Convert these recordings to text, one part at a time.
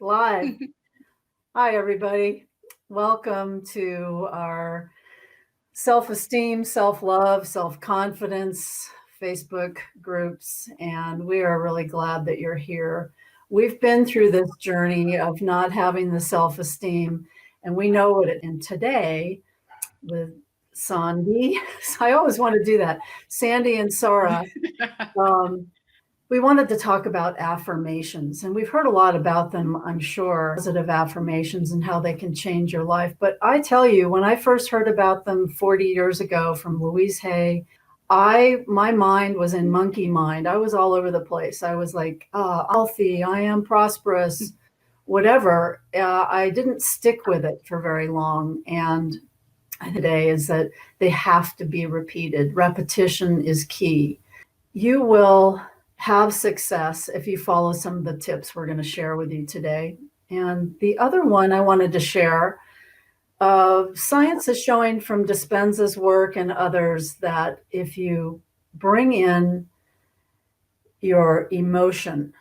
Live. Hi, everybody. Welcome to our self-esteem, self-love, self-confidence Facebook groups. And we are really glad that you're here. We've been through this journey of not having the self-esteem, and we know what it, and today with Sandy, I always want to do that, Sandy and Sara, we wanted to talk about affirmations, and we've heard a lot about them, I'm sure, positive affirmations and how they can change your life. But I tell you, when I first heard about them 40 years ago from Louise Hay, my mind was in monkey mind. I was all over the place. I was like, healthy, I am prosperous, whatever. I didn't stick with it for very long. And today is that they have to be repeated. Repetition is key. You will have success if you follow some of the tips we're going to share with you today. And the other one I wanted to share, science is showing from Dispenza's work and others that if you bring in your emotion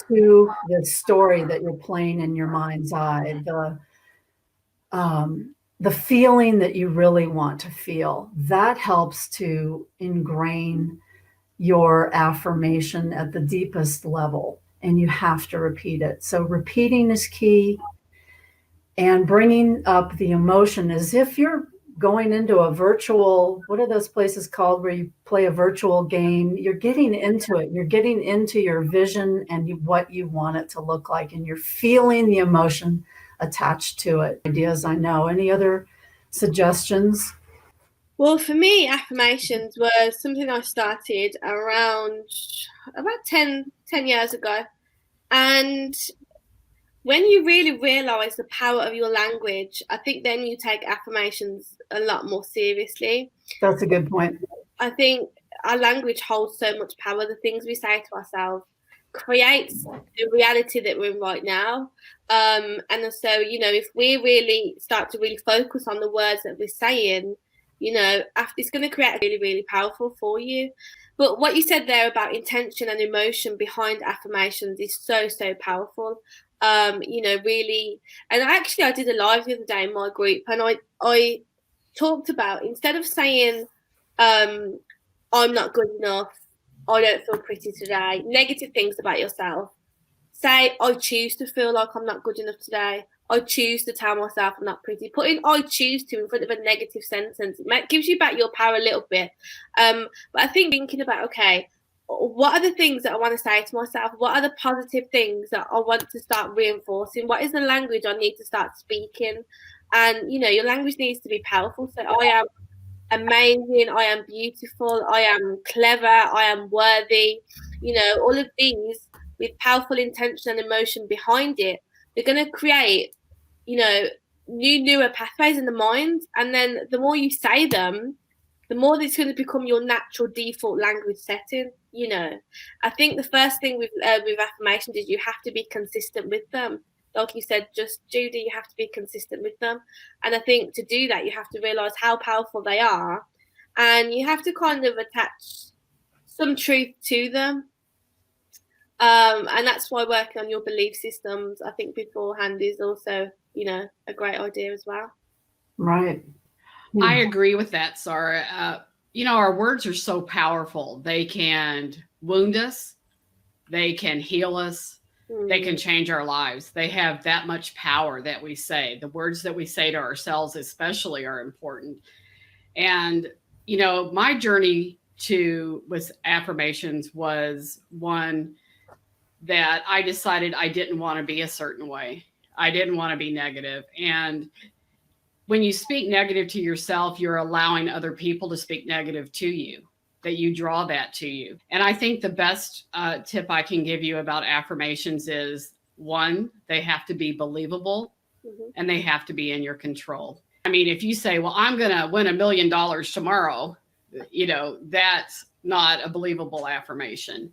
to the story that you're playing in your mind's eye, the feeling that you really want to feel, that helps to ingrain your affirmation at the deepest level, and you have to repeat it. So repeating is key, and bringing up the emotion as if you're going into a virtual, what are those places called where you play a virtual game? You're getting into it. You're getting into your vision and what you want it to look like, and you're feeling the emotion attached to it. Ideas, I know. Any other suggestions? Well, for me, affirmations was something I started around about 10 years ago. And when you really realize the power of your language, I think then you take affirmations a lot more seriously. That's a good point. I think our language holds so much power. The things we say to ourselves creates the reality that we're in right now. And so, if we really start to really focus on the words that we're saying, it's going to create really, really powerful for you. But what you said there about intention and emotion behind affirmations is so, so powerful. Really, and actually I did a live the other day in my group, and I talked about, instead of saying, I'm not good enough, I don't feel pretty today, negative things about yourself, say, I choose to feel like I'm not good enough today. I choose to tell myself I'm not pretty. Putting I choose to in front of a negative sentence, it gives you back your power a little bit. But I think thinking about, okay, what are the things that I want to say to myself? What are the positive things that I want to start reinforcing? What is the language I need to start speaking? And, your language needs to be powerful. So I am amazing, I am beautiful, I am clever, I am worthy. All of these with powerful intention and emotion behind it, they're going to create, newer pathways in the mind. And then the more you say them, the more it's going to become your natural default language setting. I think the first thing with affirmations is you have to be consistent with them. Like you said, just Judy, you have to be consistent with them. And I think to do that, you have to realize how powerful they are, and you have to kind of attach some truth to them. And that's why working on your belief systems, I think, beforehand is also, a great idea as well. Right. I agree with that, Sara. Our words are so powerful. They can wound us. They can heal us. They can change our lives. They have that much power that we say. The words that we say to ourselves especially are important. And, my journey with affirmations was one that I decided I didn't want to be a certain way. I didn't want to be negative. And when you speak negative to yourself, you're allowing other people to speak negative to you, that you draw that to you. And I think the best tip I can give you about affirmations is, one, they have to be believable, and they have to be in your control. I mean, if you say, well, I'm going to win $1 million tomorrow, that's not a believable affirmation.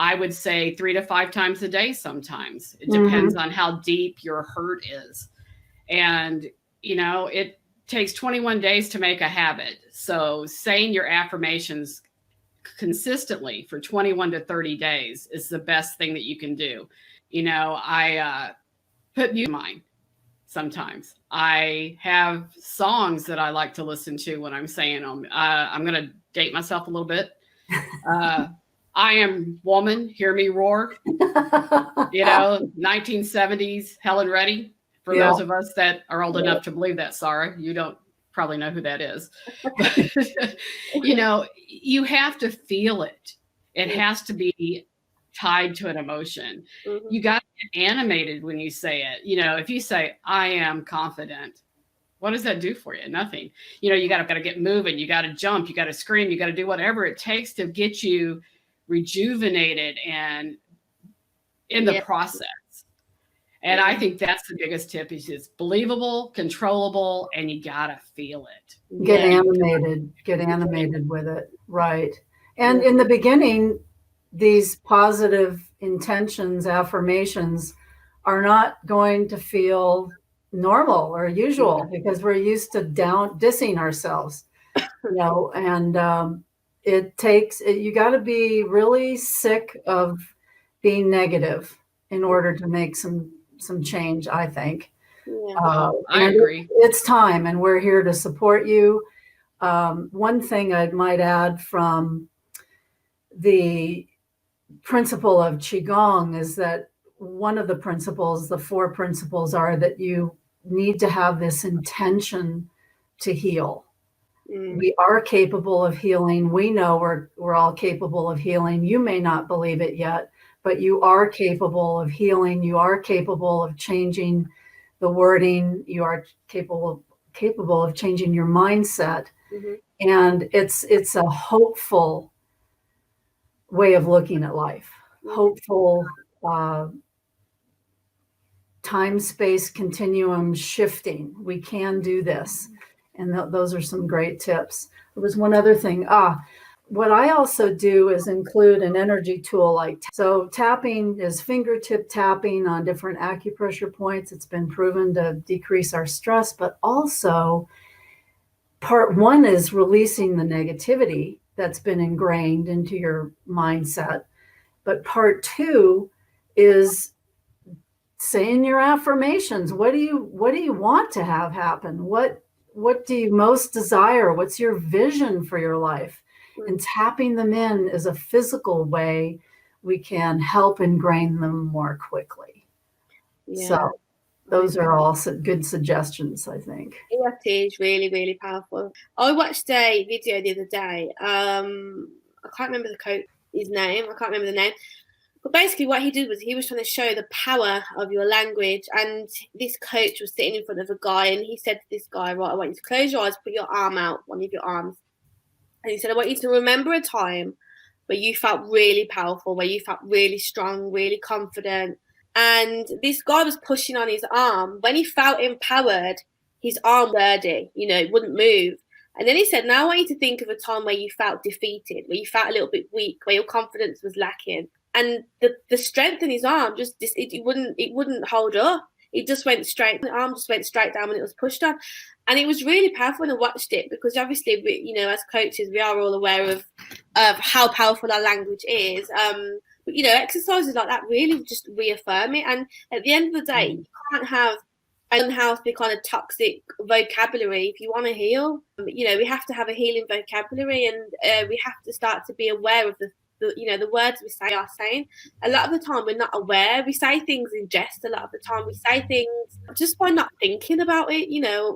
I would say 3 to 5 times a day sometimes. It depends on how deep your hurt is. And, it takes 21 days to make a habit. So saying your affirmations consistently for 21 to 30 days is the best thing that you can do. I put music in mine sometimes. I have songs that I like to listen to when I'm saying them. I'm going to date myself a little bit. I am woman, hear me roar. 1970s Helen Reddy. For those of us that are old enough to believe that, Sara, you don't probably know who that is. But, you have to feel it. It has to be tied to an emotion. You got to get animated when you say it. If you say, I am confident, what does that do for you? Nothing. You got to get moving. You got to jump. You got to scream. You got to do whatever it takes to get you rejuvenated and in the process. And I think that's the biggest tip is it's believable, controllable, and you got to feel it. Get animated with it. Right. And in the beginning, these positive intentions, affirmations are not going to feel normal or usual because we're used to dissing ourselves, and you got to be really sick of being negative in order to make some change, I think. I agree. It's time, and we're here to support you. One thing I might add from the principle of Qigong is that one of the principles, the 4 principles, are that you need to have this intention to heal. We are capable of healing. We know we're all capable of healing. You may not believe it yet, but you are capable of healing. You are capable of changing the wording. You are capable of changing your mindset. And it's a hopeful way of looking at life. Hopeful, time, space, continuum shifting. We can do this. And those are some great tips. There was one other thing. What I also do is include an energy tool so tapping is fingertip tapping on different acupressure points. It's been proven to decrease our stress, but also part 1 is releasing the negativity that's been ingrained into your mindset. But part 2 is saying your affirmations. What do you want to have happen? What do you most desire? What's your vision for your life? And tapping them in is a physical way we can help ingrain them more quickly. So those are all good suggestions, I think. It is really, really powerful. I watched a video the other day. I can't remember his name. I can't remember the name. But basically what he did was he was trying to show the power of your language. And this coach was sitting in front of a guy and he said to this guy, right, I want you to close your eyes, put your arm out, one of your arms. And he said, I want you to remember a time where you felt really powerful, where you felt really strong, really confident. And this guy was pushing on his arm. When he felt empowered, his arm was sturdy, it wouldn't move. And then he said, now I want you to think of a time where you felt defeated, where you felt a little bit weak, where your confidence was lacking. And the strength in his arm it wouldn't hold up. It just went straight. The arm just went straight down when it was pushed on. And it was really powerful when I watched it because obviously, as coaches, we are all aware of how powerful our language is. But, exercises like that really just reaffirm it. And at the end of the day, you can't have an unhealthy kind of toxic vocabulary if you want to heal. We have to have a healing vocabulary and we have to start to be aware of the words we say are saying. A lot of the time we're not aware. We say things in jest. A lot of the time we say things just by not thinking about it,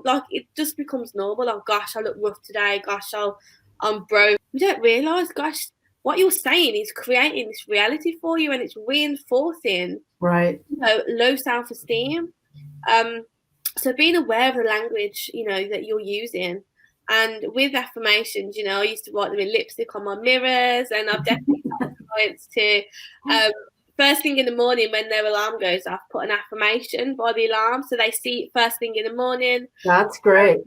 like it just becomes normal. Oh gosh, I look rough today. Gosh, I'm broke. We don't realise, gosh, what you're saying is creating this reality for you and it's reinforcing low self-esteem. So being aware of the language, that you're using. And with affirmations, I used to write them in lipstick on my mirrors, and I've definitely told clients to first thing in the morning when their alarm goes off, put an affirmation by the alarm so they see it first thing in the morning. That's great.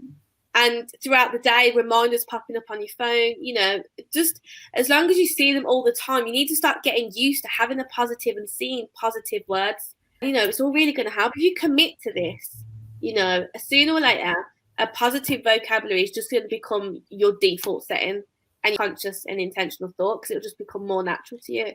And throughout the day, reminders popping up on your phone, just as long as you see them all the time, you need to start getting used to having a positive and seeing positive words. It's all really going to help if you commit to this. Sooner or later, a positive vocabulary is just going to become your default setting and your conscious and intentional thought because it'll just become more natural to you.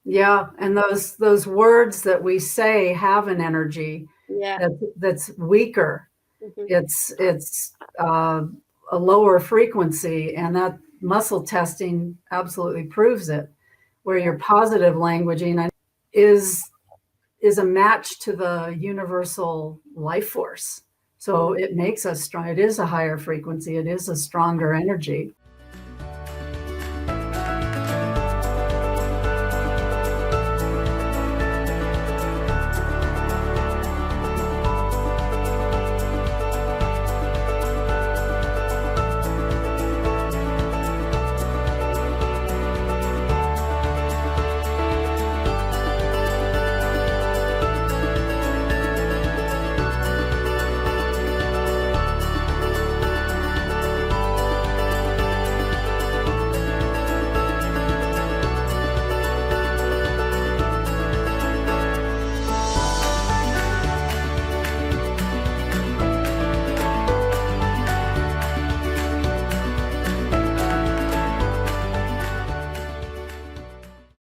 Yeah, and those words that we say have an energy Yeah. that's weaker. Mhm. It's a lower frequency, and that muscle testing absolutely proves it. Where your positive languaging is a match to the universal life force. So it makes us strong. It is a higher frequency. It is a stronger energy.